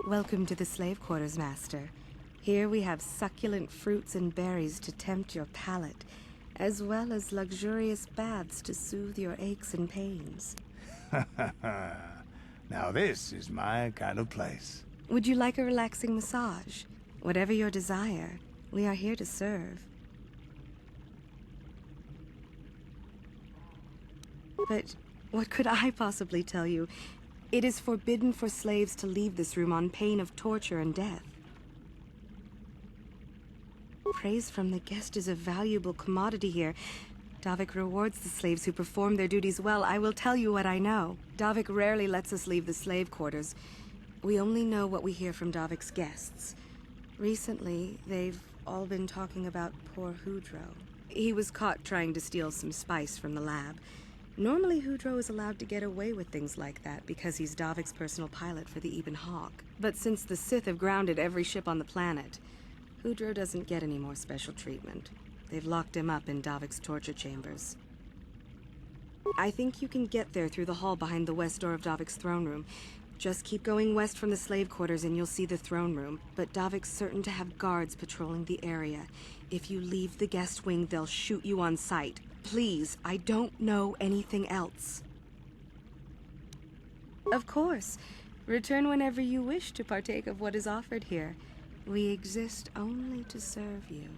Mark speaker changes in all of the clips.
Speaker 1: Welcome to the slave quarters, Master. Here we have succulent fruits and berries to tempt your palate, as well as luxurious baths to soothe your aches and pains.
Speaker 2: Now this is my kind of place.
Speaker 1: Would you like a relaxing massage? Whatever your desire, we are here to serve. But what could I possibly tell you? It is forbidden for slaves to leave this room on pain of torture and death. Praise from the guest is a valuable commodity here. Davik rewards the slaves who perform their duties well. I will tell you what I know. Davik rarely lets us leave the slave quarters. We only know what we hear from Davik's guests. Recently, they've all been talking about poor Hudro. He was caught trying to steal some spice from the lab. Normally, Hudro is allowed to get away with things like that because he's Davik's personal pilot for the Ebon Hawk. But since the Sith have grounded every ship on the planet, Hudro doesn't get any more special treatment. They've locked him up in Davik's torture chambers. I think you can get there through the hall behind the west door of Davik's throne room. Just keep going west from the slave quarters and you'll see the throne room. But Davik's certain to have guards patrolling the area. If you leave the guest wing, they'll shoot you on sight. Please, I don't know anything else. Of course. Return whenever you wish to partake of what is offered here. We exist only to serve you.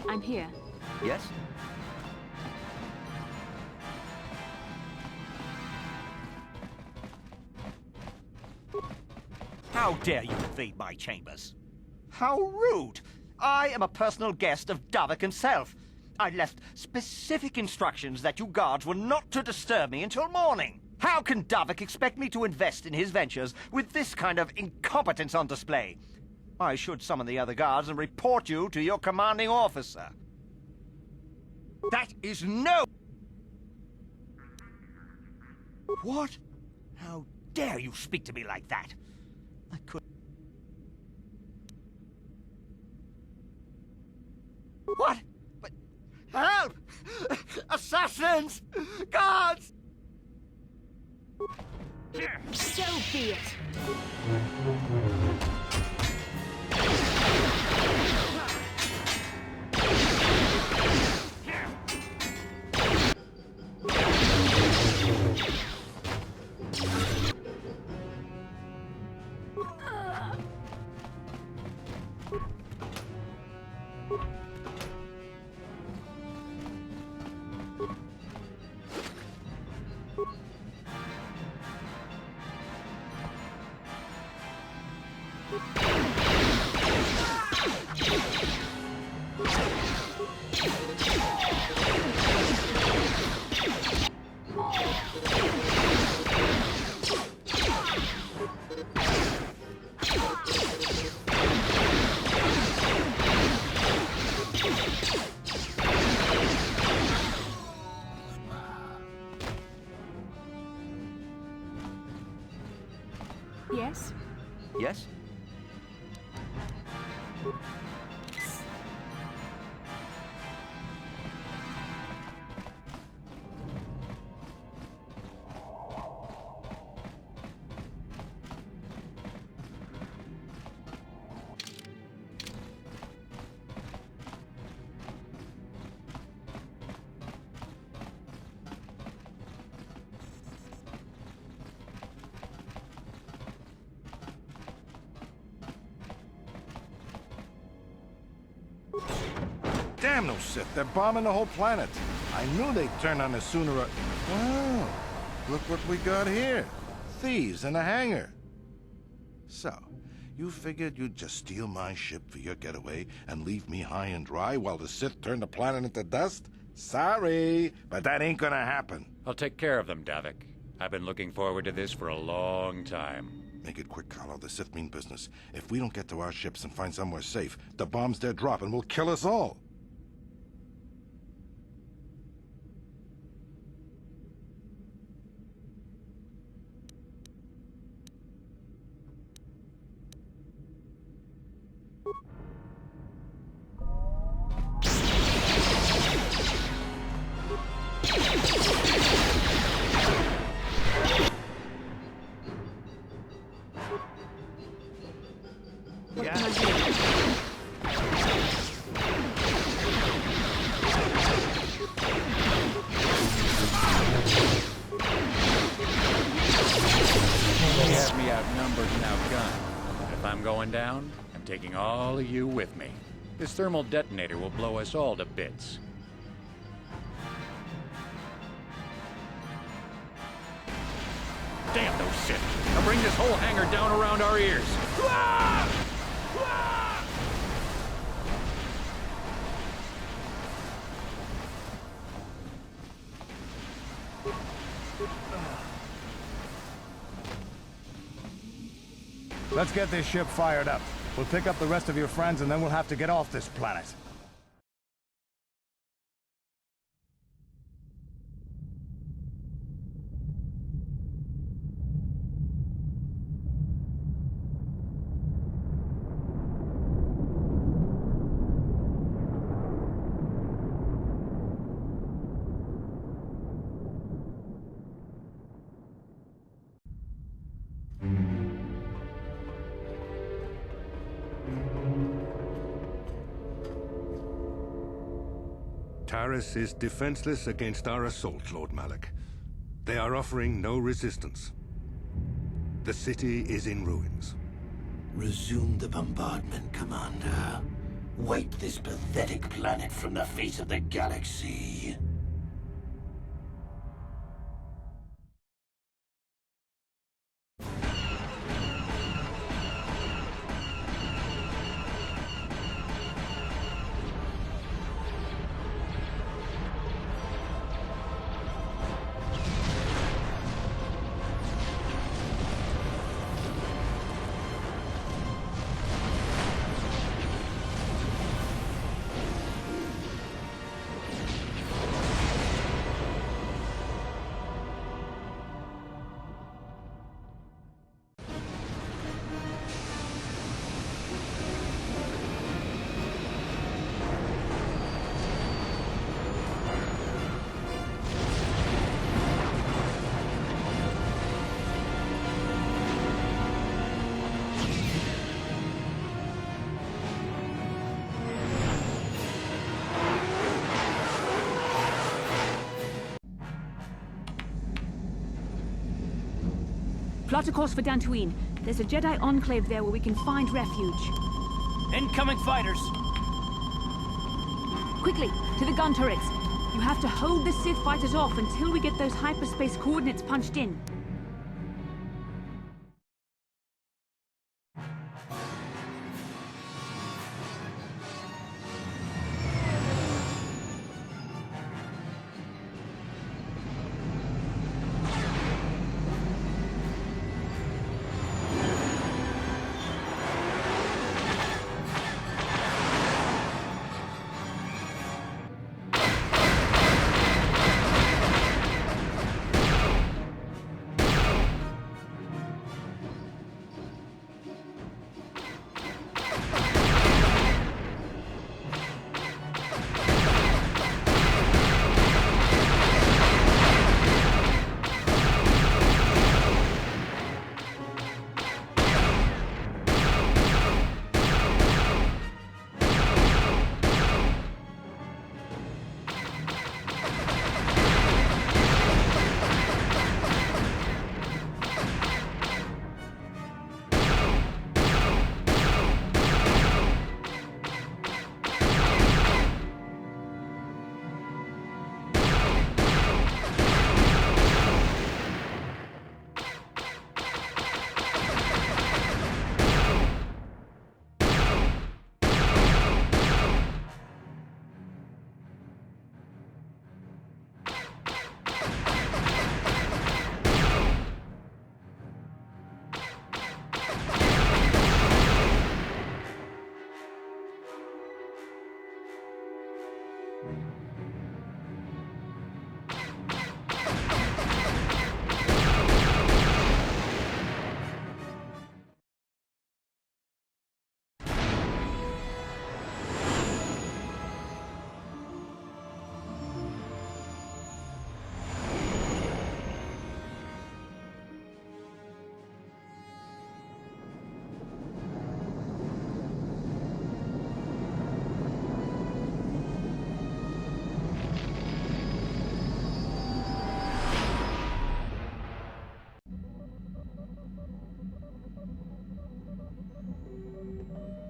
Speaker 3: I'm here.
Speaker 4: Yes? How dare you invade my chambers? How rude! I am a personal guest of Davik himself. I left specific instructions that you guards were not to disturb me until morning. How can Davik expect me to invest in his ventures with this kind of incompetence on display? I should summon the other guards and report you to your commanding officer. That is no... What? How dare you speak to me like that? I could... What? But... Help! Assassins! Guards!
Speaker 3: So be it. Yes?
Speaker 4: Yes?
Speaker 2: Damn those Sith, they're bombing the whole planet. I knew they'd turn on us sooner or... Oh, look what we got here. Thieves in a hangar. So, you figured you'd just steal my ship for your getaway and leave me high and dry while the Sith turn the planet into dust? Sorry, but that ain't gonna happen.
Speaker 5: I'll take care of them, Davik. I've been looking forward to this for a long time.
Speaker 2: Make it quick, Carlo. The Sith mean business. If we don't get to our ships and find somewhere safe, the bombs they're dropping will kill us all.
Speaker 3: What can I
Speaker 5: You have me outnumbered and outgunned. If I'm going down, I'm taking all of you with me. This thermal detonator will blow us all to bits. Damn those Sith! They'll bring this whole hangar down around our ears.
Speaker 6: Let's get this ship fired up. We'll pick up the rest of your friends and then we'll have to get off this planet.
Speaker 7: Taris is defenseless against our assault, Lord Malak. They are offering no resistance. The city is in ruins.
Speaker 8: Resume the bombardment, Commander. Wipe this pathetic planet from the face of the galaxy.
Speaker 3: Plot a course for Dantooine. There's a Jedi enclave there where we can find refuge.
Speaker 9: Incoming fighters!
Speaker 3: Quickly, to the gun turrets. You have to hold the Sith fighters off until we get those hyperspace coordinates punched in.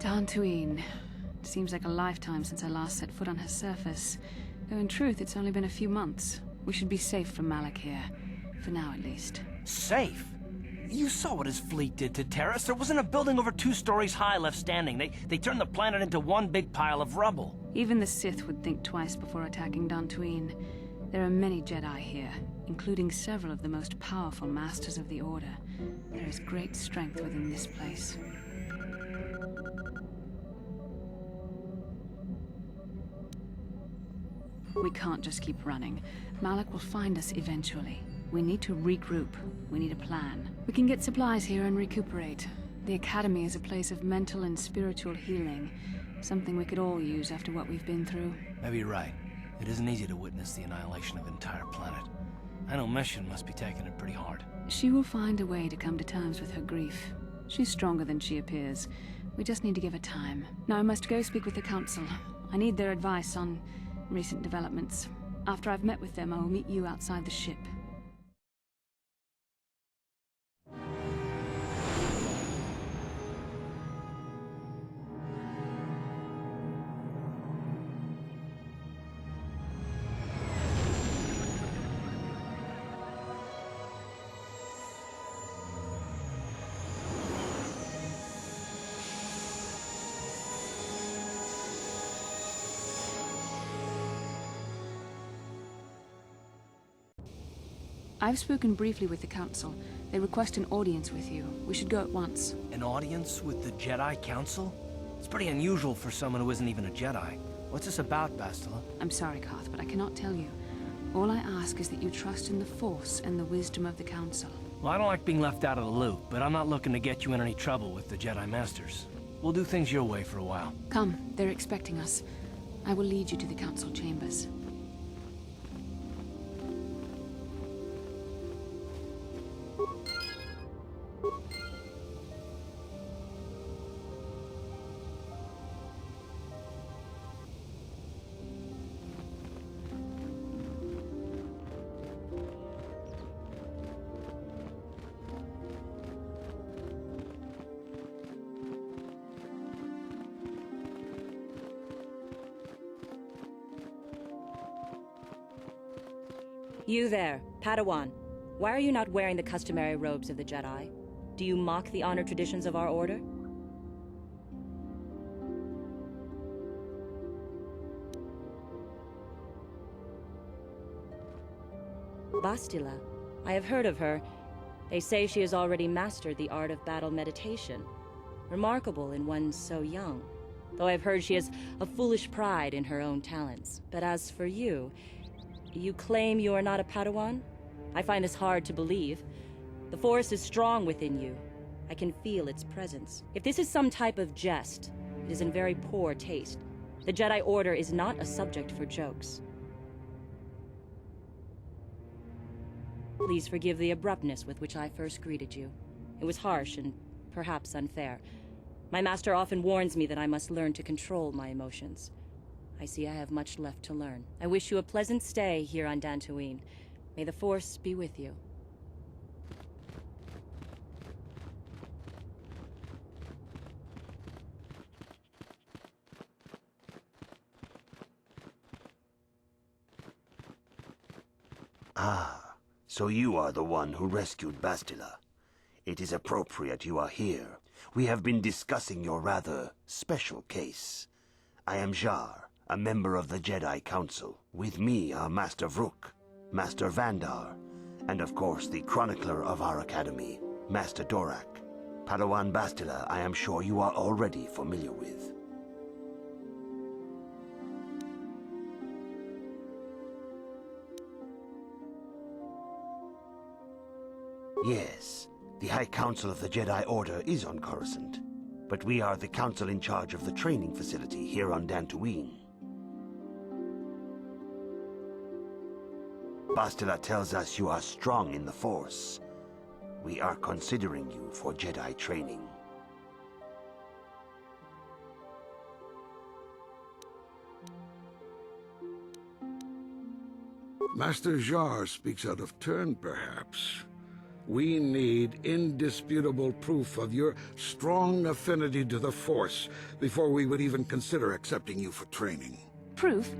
Speaker 3: Dantooine. Seems like a lifetime since I last set foot on her surface. Though in truth, it's only been a few months. We should be safe from Malak here. For now, at least.
Speaker 9: Safe? You saw what his fleet did to Terrace. There wasn't a building over 2 stories high left standing. They turned the planet into one big pile of rubble.
Speaker 3: Even the Sith would think twice before attacking Dantooine. There are many Jedi here, including several of the most powerful Masters of the Order. There is great strength within this place. We can't just keep running. Malak will find us eventually. We need to regroup. We need a plan. We can get supplies here and recuperate. The Academy is a place of mental and spiritual healing. Something we could all use after what we've been through.
Speaker 9: Maybe you're right. It isn't easy to witness the annihilation of an entire planet. I know Mission must be taking it pretty hard.
Speaker 3: She will find a way to come to terms with her grief. She's stronger than she appears. We just need to give her time. Now I must go speak with the Council. I need their advice on recent developments. After I've met with them, I will meet you outside the ship. I've spoken briefly with the Council. They request an audience with you. We should go at once.
Speaker 9: An audience with the Jedi Council? It's pretty unusual for someone who isn't even a Jedi. What's this about, Bastila?
Speaker 3: I'm sorry, Koth, but I cannot tell you. All I ask is that you trust in the Force and the wisdom of the Council.
Speaker 9: Well, I don't like being left out of the loop, but I'm not looking to get you in any trouble with the Jedi Masters. We'll do things your way for a while.
Speaker 3: Come, they're expecting us. I will lead you to the Council chambers.
Speaker 10: You there, Padawan. Why are you not wearing the customary robes of the Jedi? Do you mock the honor traditions of our order? Bastila. I have heard of her. They say she has already mastered the art of battle meditation. Remarkable in one so young. Though I've heard she has a foolish pride in her own talents. But as for you, you claim you are not a Padawan? I find this hard to believe. The Force is strong within you. I can feel its presence. If this is some type of jest, it is in very poor taste. The Jedi Order is not a subject for jokes. Please forgive the abruptness with which I first greeted you. It was harsh and perhaps unfair. My master often warns me that I must learn to control my emotions. I see I have much left to learn. I wish you a pleasant stay here on Dantooine. May the Force be with you.
Speaker 8: Ah, so you are the one who rescued Bastila. It is appropriate you are here. We have been discussing your rather special case. I am Jar, a member of the Jedi Council. With me are Master Vrook, Master Vandar, and of course the chronicler of our academy, Master Dorak. Padawan Bastila, I am sure you are already familiar with. Yes, the High Council of the Jedi Order is on Coruscant, but we are the council in charge of the training facility here on Dantooine. Bastila tells us you are strong in the Force. We are considering you for Jedi training.
Speaker 11: Master Jar speaks out of turn, perhaps. We need indisputable proof of your strong affinity to the Force before we would even consider accepting you for training.
Speaker 3: Proof?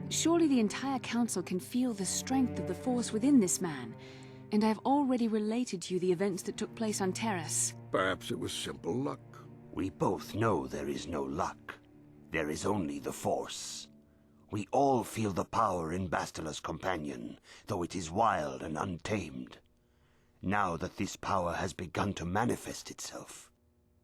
Speaker 3: Surely the entire council can feel the strength of the Force within this man. And I've already related to you the events that took place on Terrace.
Speaker 11: Perhaps it was simple luck.
Speaker 8: We both know there is no luck. There is only the Force. We all feel the power in Bastila's companion, though it is wild and untamed. Now that this power has begun to manifest itself,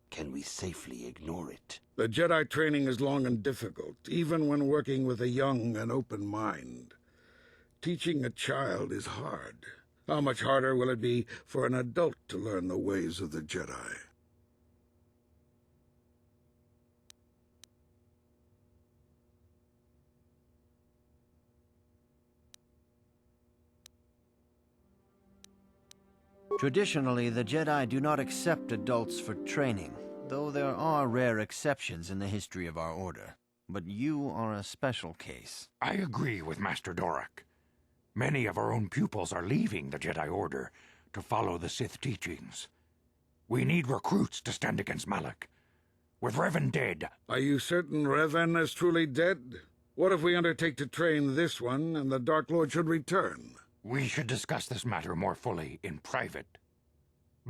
Speaker 8: can we safely ignore it?
Speaker 11: The Jedi training is long and difficult, even when working with a young and open mind. Teaching a child is hard. How much harder will it be for an adult to learn the ways of the Jedi?
Speaker 12: Traditionally, the Jedi do not accept adults for training, though there are rare exceptions in the history of our order. But you are a special case.
Speaker 13: I agree with Master Dorak. Many of our own pupils are leaving the Jedi Order to follow the Sith teachings. We need recruits to stand against Malak. With Revan dead...
Speaker 11: Are you certain Revan is truly dead? What if we undertake to train this one and the Dark Lord should return?
Speaker 13: We should discuss this matter more fully in private.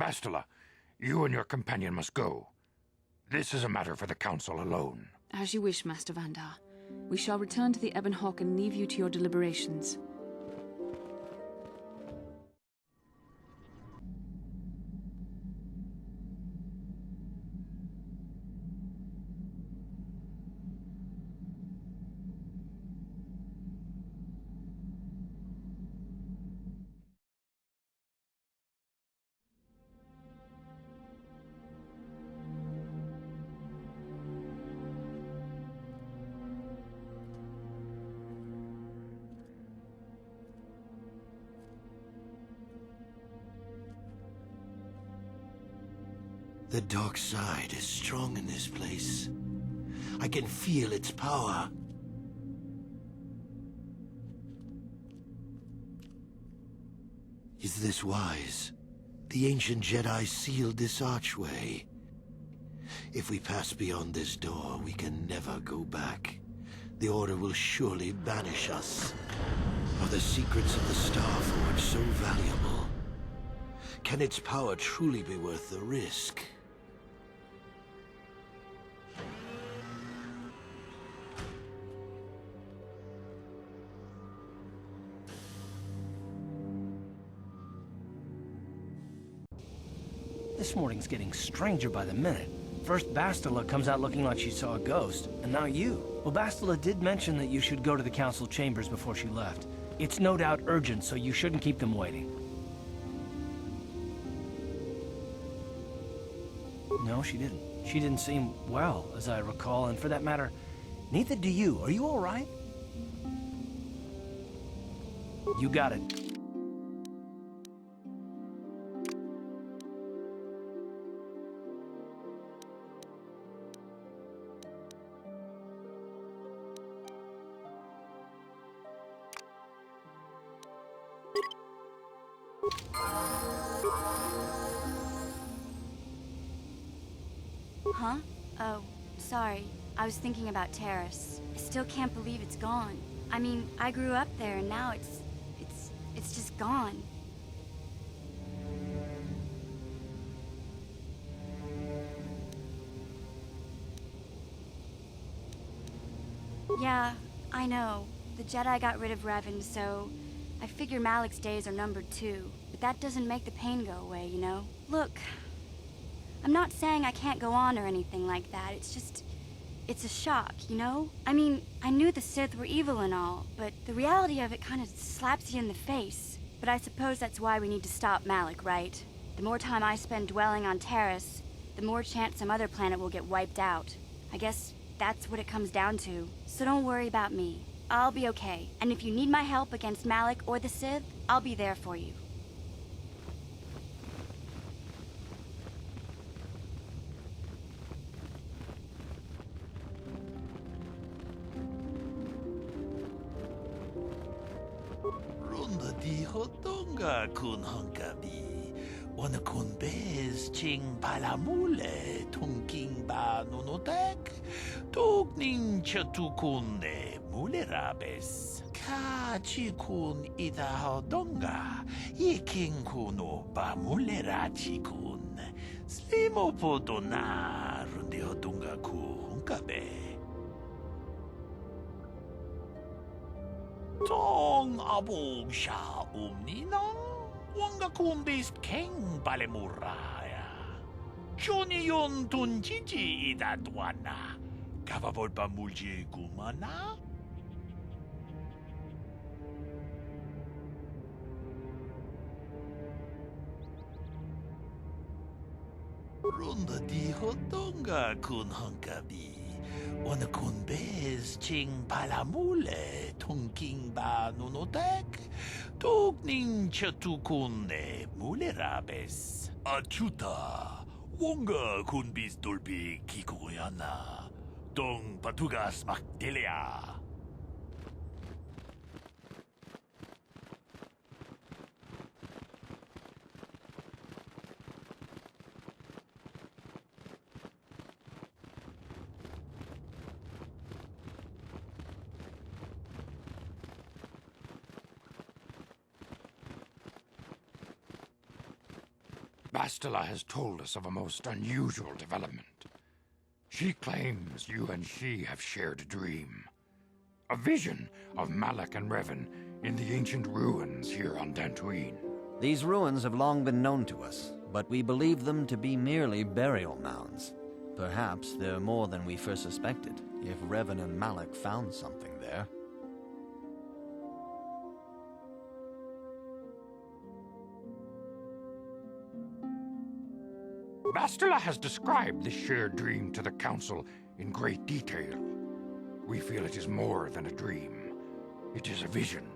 Speaker 13: Bastila, you and your companion must go. This is a matter for the Council alone.
Speaker 3: As you wish, Master Vandar. We shall return to the Ebon Hawk and leave you to your deliberations.
Speaker 14: The dark side is strong in this place. I can feel its power. Is this wise? The ancient Jedi sealed this archway. If we pass beyond this door, we can never go back. The Order will surely banish us. Are the secrets of the Star Forge so valuable? Can its power truly be worth the risk?
Speaker 9: This morning's getting stranger by the minute. First Bastila comes out looking like she saw a ghost, and now you. Well, Bastila did mention that you should go to the council chambers before she left. It's no doubt urgent, so you shouldn't keep them waiting. No, she didn't. She didn't seem well, as I recall, and for that matter, neither do you. Are you all right? You got it.
Speaker 15: Huh? Oh, sorry. I was thinking about Terrace. I still can't believe it's gone. I mean, I grew up there and now it's just gone. Yeah, I know. The Jedi got rid of Revan, so I figure Malik's days are numbered too. But that doesn't make the pain go away, you know? Look, I'm not saying I can't go on or anything like that. It's a shock, you know? I mean, I knew the Sith were evil and all, but the reality of it kind of slaps you in the face. But I suppose that's why we need to stop Malak, right? The more time I spend dwelling on Terrace, the more chance some other planet will get wiped out. I guess that's what it comes down to. So don't worry about me. I'll be okay. And if you need my help against Malak or the Sith, I'll be there for you.
Speaker 14: Ronda di hotonga kun hankabi. Wanakun bez ching palamule tunking ba nunotek tukning chatukunde mulerabes ka chikun ida hodonga yiking kuno ba mulera chikun slimo podona rundi hodonga kunkabe tong abog sha umninang Wanga kumbist keng balemuraya. Johnny yon tunjiji idadwana. Kavavol pamulje gumana? Runda di hodonga kun hankabi. Wana kun bez ching palamule tungking ba nunotek. Tukning chatukunde mulerabes. Achuta, wonga kunbis dolpi kikoyana. Dong patugas makdelea.
Speaker 13: Bastila has told us of a most unusual development. She claims you and she have shared a dream. A vision of Malak and Revan in the ancient ruins here on Dantooine.
Speaker 12: These ruins have long been known to us, but we believe them to be merely burial mounds. Perhaps they're more than we first suspected, if Revan and Malak found something there.
Speaker 13: Bastila has described this shared dream to the Council in great detail. We feel it is more than a dream. It is a vision.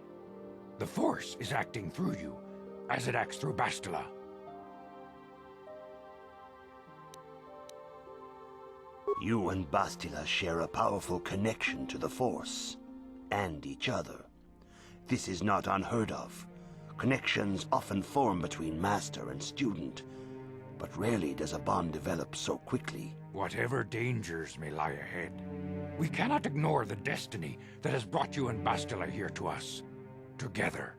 Speaker 13: The Force is acting through you, as it acts through Bastila.
Speaker 8: You and Bastila share a powerful connection to the Force, and each other. This is not unheard of. Connections often form between master and student, but rarely does a bond develop so quickly.
Speaker 13: Whatever dangers may lie ahead, we cannot ignore the destiny that has brought you and Bastila here to us, together.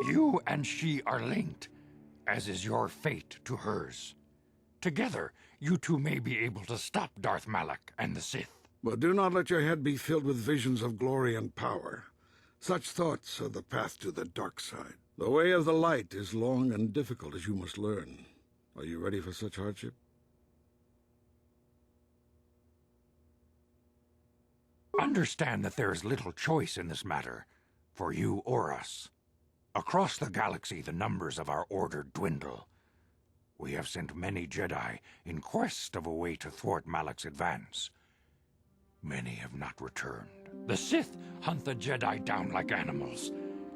Speaker 13: You and she are linked, as is your fate to hers. Together, you two may be able to stop Darth Malak and the Sith.
Speaker 11: But do not let your head be filled with visions of glory and power. Such thoughts are the path to the dark side. The way of the light is long and difficult, as you must learn. Are you ready for such hardship?
Speaker 13: Understand that there is little choice in this matter, for you or us. Across the galaxy, the numbers of our order dwindle. We have sent many Jedi in quest of a way to thwart Malak's advance. Many have not returned. The Sith hunt the Jedi down like animals,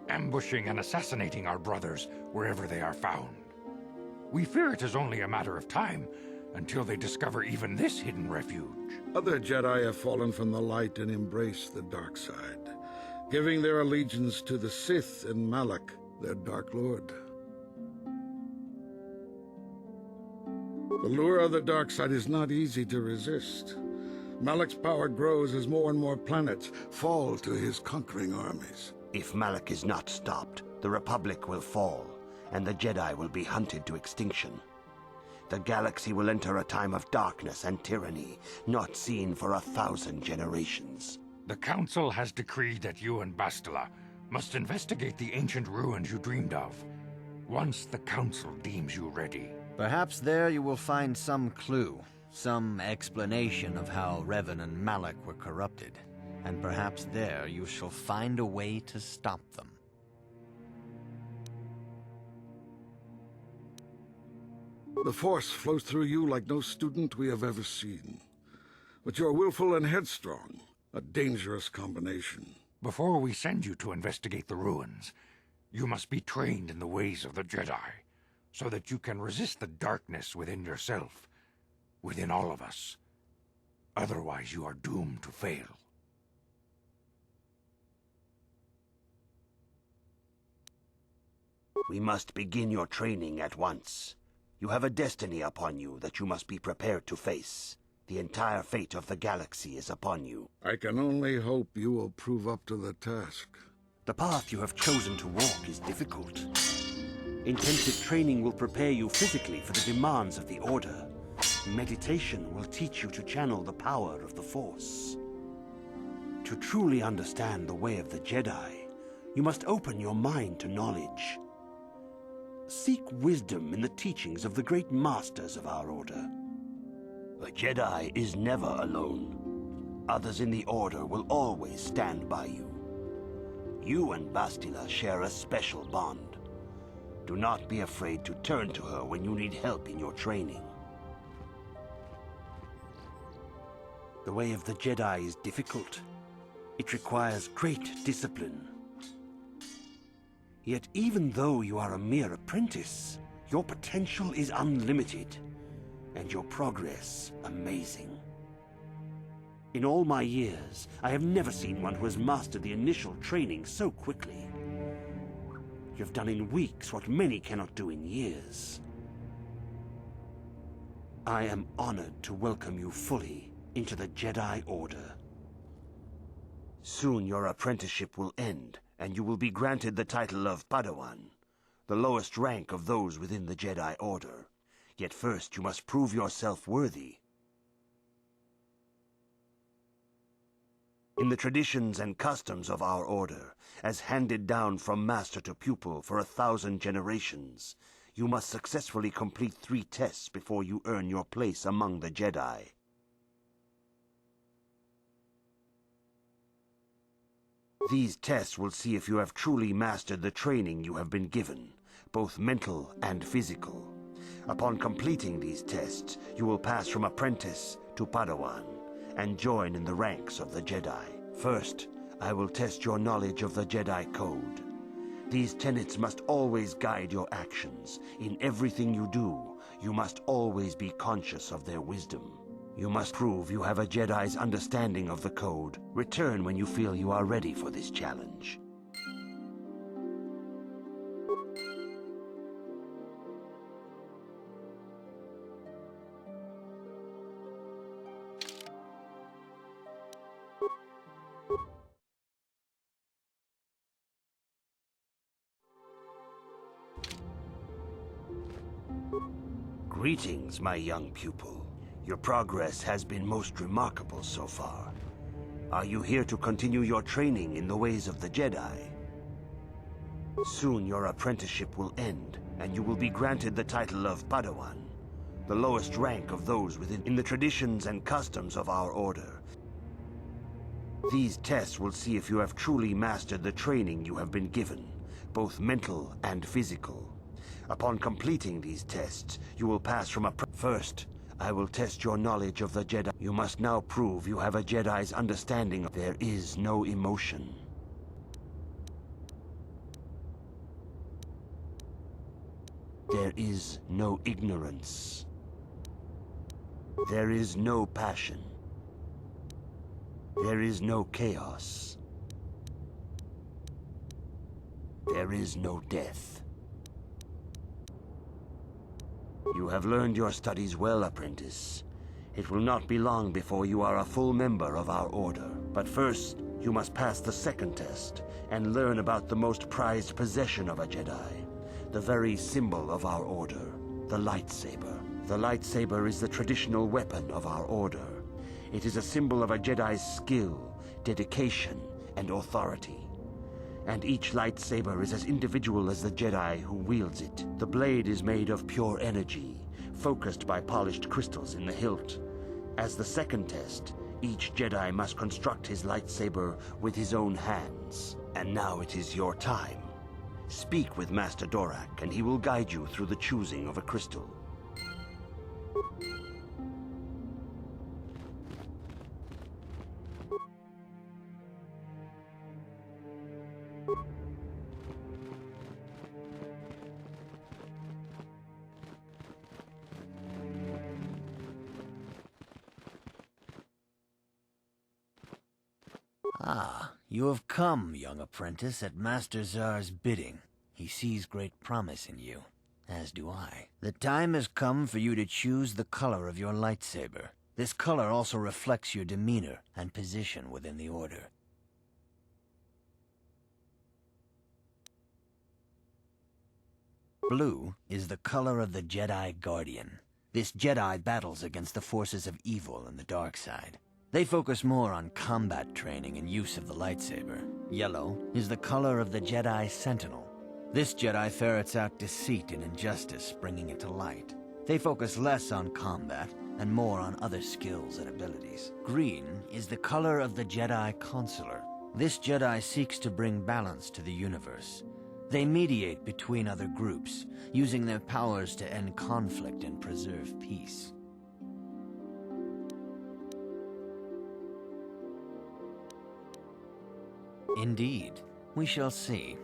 Speaker 13: ambushing and assassinating our brothers wherever they are found. We fear it is only a matter of time until they discover even this hidden refuge.
Speaker 11: Other Jedi have fallen from the light and embraced the dark side, giving their allegiance to the Sith and Malak, their Dark Lord. The lure of the dark side is not easy to resist. Malak's power grows as more and more planets fall to his conquering armies.
Speaker 8: If Malak is not stopped, the Republic will fall, and the Jedi will be hunted to extinction. The galaxy will enter a time of darkness and tyranny, not seen for 1,000 generations.
Speaker 13: The Council has decreed that you and Bastila must investigate the ancient ruins you dreamed of, once the Council deems you ready.
Speaker 12: Perhaps there you will find some clue, some explanation of how Revan and Malak were corrupted, and perhaps there you shall find a way to stop them.
Speaker 11: The Force flows through you like no student we have ever seen. But you are willful and headstrong, a dangerous combination.
Speaker 13: Before we send you to investigate the ruins, you must be trained in the ways of the Jedi, so that you can resist the darkness within yourself, within all of us. Otherwise, you are doomed to fail.
Speaker 8: We must begin your training at once. You have a destiny upon you that you must be prepared to face. The entire fate of the galaxy is upon you.
Speaker 11: I can only hope you will prove up to the task.
Speaker 8: The path you have chosen to walk is difficult. Intensive training will prepare you physically for the demands of the Order. Meditation will teach you to channel the power of the Force. To truly understand the way of the Jedi, you must open your mind to knowledge. Seek wisdom in the teachings of the great masters of our Order. A Jedi is never alone. Others in the Order will always stand by you. You and Bastila share a special bond. Do not be afraid to turn to her when you need help in your training. The way of the Jedi is difficult. It requires great discipline. Yet even though you are a mere apprentice, your potential is unlimited, and your progress amazing. In all my years, I have never seen one who has mastered the initial training so quickly. You've done in weeks what many cannot do in years. I am honored to welcome you fully into the Jedi Order. Soon your apprenticeship will end, and you will be granted the title of Padawan, the lowest rank of those within the Jedi Order. Yet first you must prove yourself worthy. In the traditions and customs of our Order, as handed down from master to pupil for 1,000 generations, you must successfully complete 3 tests before you earn your place among the Jedi. These tests will see if you have truly mastered the training you have been given, both mental and physical. Upon completing these tests, you will pass from apprentice to Padawan and join in the ranks of the Jedi. First, I will test your knowledge of the Jedi Code. These tenets must always guide your actions. In everything you do, you must always be conscious of their wisdom. You must prove you have a Jedi's understanding of the Code. Return when you feel you are ready for this challenge. Greetings, my young pupil. Your progress has been most remarkable so far. Are you here to continue your training in the ways of the Jedi? Soon your apprenticeship will end, and you will be granted the title of Padawan, the lowest rank of those within the traditions and customs of our Order. These tests will see if you have truly mastered the training you have been given, both mental and physical. Upon completing these tests, you will pass from First, I will test your knowledge of the Jedi. You must now prove you have a Jedi's understanding. There is no emotion. There is no ignorance. There is no passion. There is no chaos. There is no death. You have learned your studies well, apprentice. It will not be long before you are a full member of our Order. But first, you must pass the second test and learn about the most prized possession of a Jedi, the very symbol of our Order, the lightsaber. The lightsaber is the traditional weapon of our Order. It is a symbol of a Jedi's skill, dedication, and authority. And each lightsaber is as individual as the Jedi who wields it. The blade is made of pure energy, focused by polished crystals in the hilt. As the second test, each Jedi must construct his lightsaber with his own hands. And now it is your time. Speak with Master Dorak, and he will guide you through the choosing of a crystal.
Speaker 12: Ah, you have come, young apprentice, at Master Zar's bidding.
Speaker 16: He sees great promise in you, as do I. The time has come for you to choose the color of your lightsaber. This color also reflects your demeanor and position within the Order. Blue is the color of the Jedi Guardian. This Jedi battles against the forces of evil and the dark side. They focus more on combat training and use of the lightsaber. Yellow is the color of the Jedi Sentinel. This Jedi ferrets out deceit and injustice, bringing it to light. They focus less on combat and more on other skills and abilities. Green is the color of the Jedi Consular. This Jedi seeks to bring balance to the universe. They mediate between other groups, using their powers to end conflict and preserve peace. Indeed, we shall see.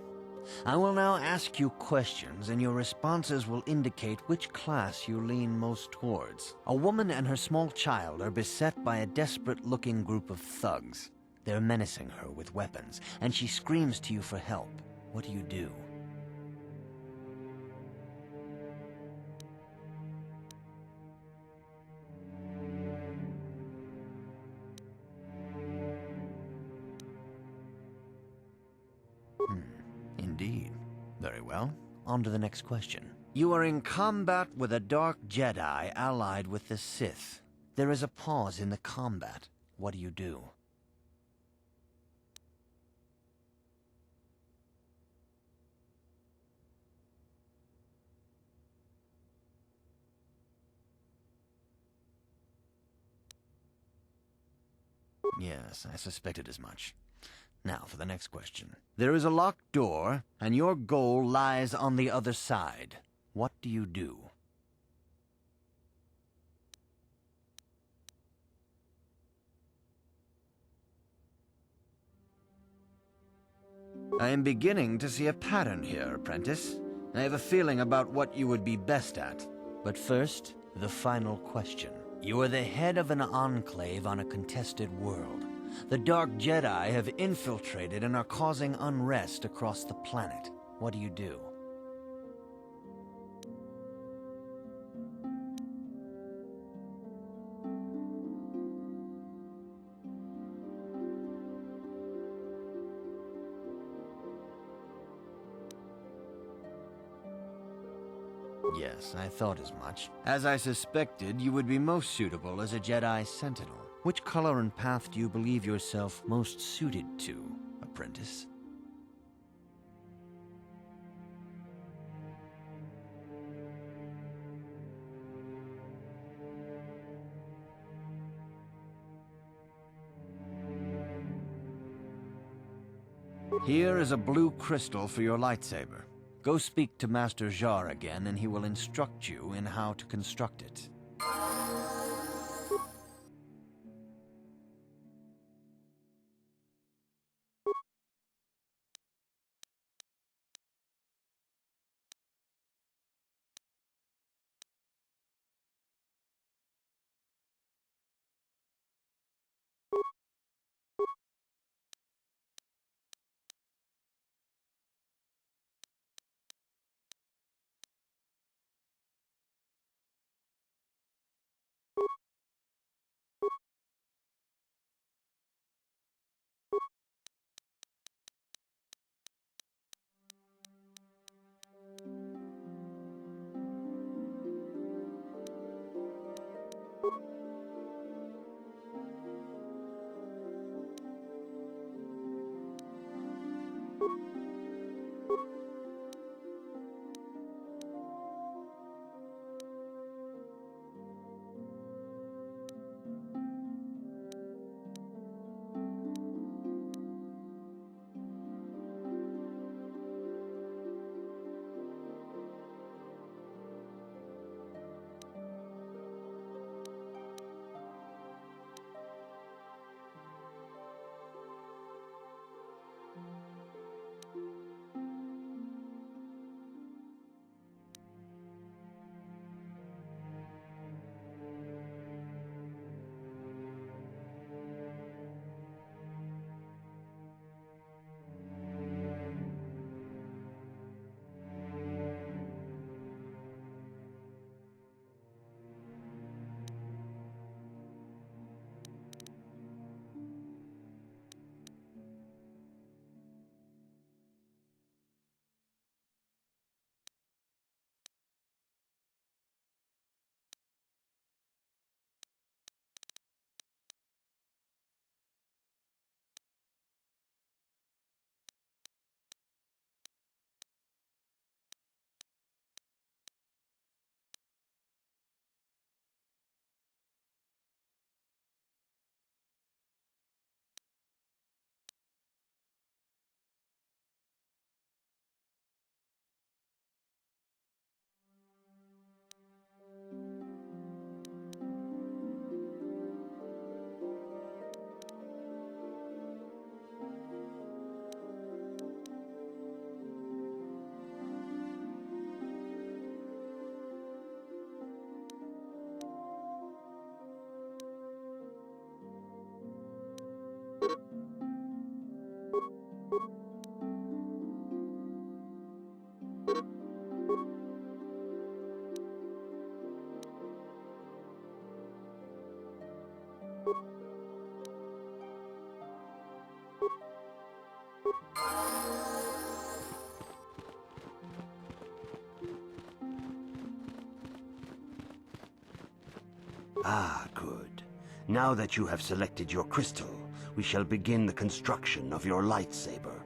Speaker 16: I will now ask you questions, and your responses will indicate which class you lean most towards. A woman and her small child are beset by a desperate-looking group of thugs. They're menacing her with weapons, and she screams to you for help. What do you do? Indeed. Very well. On to the next question. You are in combat with a dark Jedi allied with the Sith. There is a pause in the combat. What do you do? Yes, I suspected as much. Now for the next question. There is a locked door, and your goal lies on the other side. What do you do? I am beginning to see a pattern here, apprentice. I have a feeling about what you would be best at. But first, the final question. You are the head of an enclave on a contested world. The Dark Jedi have infiltrated and are causing unrest across the planet. What do you do? Yes, I thought as much. As I suspected, you would be most suitable as a Jedi Sentinel. Which color and path do you believe yourself most suited to, apprentice? Here is a blue crystal for your lightsaber. Go speak to Master Jar again, and he will instruct you in how to construct it.
Speaker 8: Ah, good. Now that you have selected your crystal, we shall begin the construction of your lightsaber.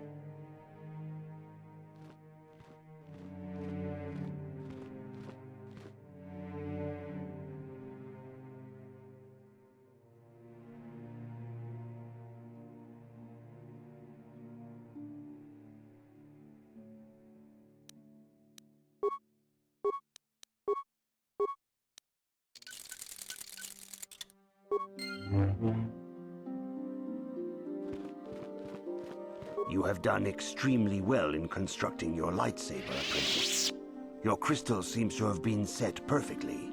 Speaker 8: You have done extremely well in constructing your lightsaber, apprentice. Your crystal seems to have been set perfectly.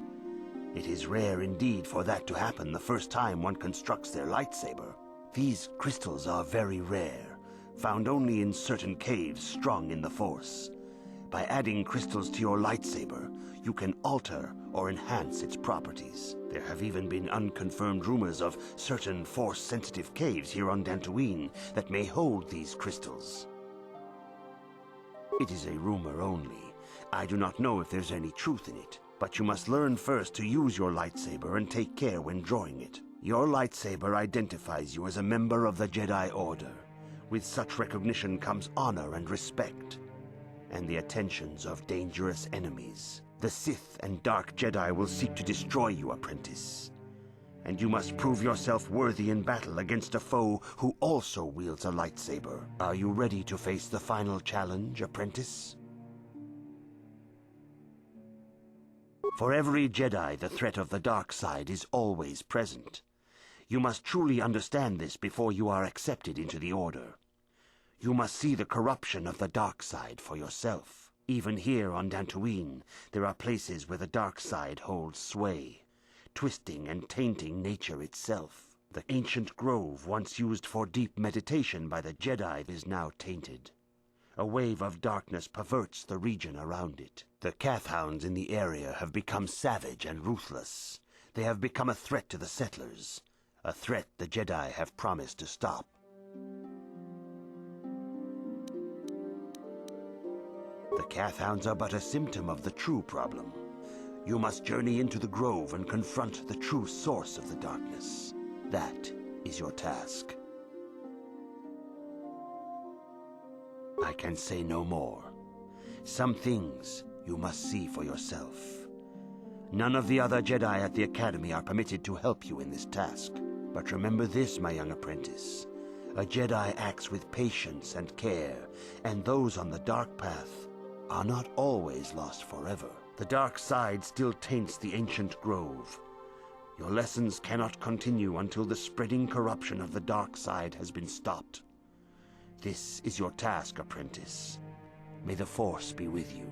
Speaker 8: It is rare indeed for that to happen the first time one constructs their lightsaber. These crystals are very rare, found only in certain caves strung in the Force. By adding crystals to your lightsaber, you can alter or enhance its properties. There have even been unconfirmed rumors of certain Force-sensitive caves here on Dantooine that may hold these crystals. It is a rumor only. I do not know if there's any truth in it, but you must learn first to use your lightsaber and take care when drawing it. Your lightsaber identifies you as a member of the Jedi Order. With such recognition comes honor and respect, and the attentions of dangerous enemies. The Sith and Dark Jedi will seek to destroy you, apprentice. And you must prove yourself worthy in battle against a foe who also wields a lightsaber. Are you ready to face the final challenge, apprentice? For every Jedi, the threat of the dark side is always present. You must truly understand this before you are accepted into the Order. You must see the corruption of the dark side for yourself. Even here on Dantooine, there are places where the dark side holds sway, twisting and tainting nature itself. The ancient grove once used for deep meditation by the Jedi is now tainted. A wave of darkness perverts the region around it. The Kathhounds in the area have become savage and ruthless. They have become a threat to the settlers, a threat the Jedi have promised to stop. The Kathhounds are but a symptom of the true problem. You must journey into the grove and confront the true source of the darkness. That is your task. I can say no more. Some things you must see for yourself. None of the other Jedi at the Academy are permitted to help you in this task. But remember this, my young apprentice. A Jedi acts with patience and care, and those on the dark path are not always lost forever. The dark side still taints the ancient grove. Your lessons cannot continue until the spreading corruption of the dark side has been stopped. This is your task, apprentice. May the Force be with you.